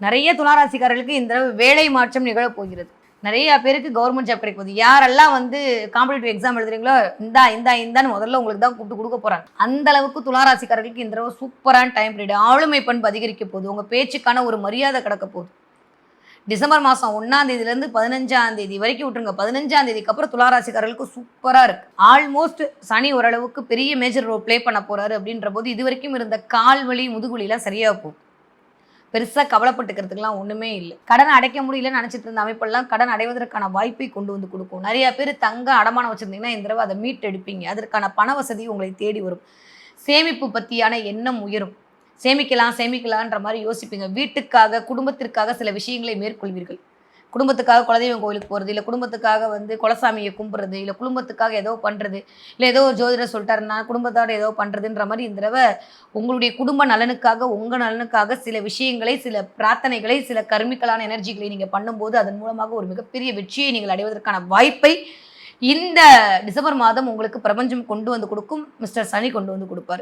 நிறைய துளாராசிக்காரர்களுக்கு இந்த தடவை வேலை மாற்றம் நிகழப் போகிறது. நிறைய பேருக்கு கவர்மெண்ட் ஜாப் கிடைக்க போகுது. யாரெல்லாம் வந்து காம்படிட்டிவ் எக்ஸாம் எழுதுறீங்களோ இந்தான்னு முதல்ல உங்களுக்கு தான் கூப்பிட்டு கொடுக்க போறாங்க. அந்த அளவுக்கு துளாராசிக்காரர்களுக்கு இந்த தடவை சூப்பரான டைம் பீரியட். ஆளுமை பண்பு அதிகரிக்க போகுது. உங்க பேச்சுக்கான ஒரு மரியாதை கிடக்க போகுது. டிசம்பர் மாதம் 1ஆம் தேதியிலேருந்து 15ஆம் தேதி வரைக்கும் விட்டுருங்க. 15ஆம் தேதிக்கு அப்புறம் துளாராசிக்காரர்களுக்கு சூப்பராக இருக்கு. ஆல்மோஸ்ட் சனி ஓரளவுக்கு பெரிய மேஜர் ரோல் ப்ளே பண்ண போறாரு. அப்படின்ற போது இது வரைக்கும் இருந்த கால் வலி முதுகுலிலாம் சரியாக போகும். பெருசாக கவலைப்பட்டுக்கிறதுக்கெலாம் ஒன்றுமே இல்லை. கடன் அடைக்க முடியலன்னு நினச்சிட்டு இருந்த அமைப்பெல்லாம் கடன் அடைவதற்கான வாய்ப்பை கொண்டு வந்து கொடுக்கும். நிறைய பேர் தங்க அடமானம் வச்சுருந்தீங்கன்னா இந்த தடவை அதை மீட்டெடுப்பீங்க. அதற்கான பண வசதி உங்களை தேடி வரும். சேமிப்பு பற்றியான எண்ணம் உயரும். சேமிக்கலான்ற மாதிரி யோசிப்பீங்க. வீட்டுக்காக குடும்பத்திற்காக சில விஷயங்களை மேற்கொள்வீர்கள். குடும்பத்துக்காக குலதெய்வம் கோயிலுக்கு போகிறது, இல்லை குடும்பத்துக்காக வந்து குலசாமியை கும்பிட்றது, இல்லை குடும்பத்துக்காக ஏதோ பண்ணுறது, இல்லை ஏதோ ஒரு ஜோதிடர் சொல்லிட்டாருன்னா குடும்பத்தோட ஏதோ பண்ணுறதுன்ற மாதிரி இந்த தடவை உங்களுடைய குடும்ப நலனுக்காக உங்கள் நலனுக்காக சில விஷயங்களை, சில பிரார்த்தனைகளை, சில கர்மிக்கலான எனர்ஜிகளை நீங்கள் பண்ணும்போது அதன் மூலமாக ஒரு மிகப்பெரிய வெற்றியை நீங்கள் அடைவதற்கான வாய்ப்பை இந்த டிசம்பர் மாதம் உங்களுக்கு பிரபஞ்சம் கொண்டு வந்து கொடுக்கும். மிஸ்டர் சனி கொண்டு வந்து கொடுப்பாரு.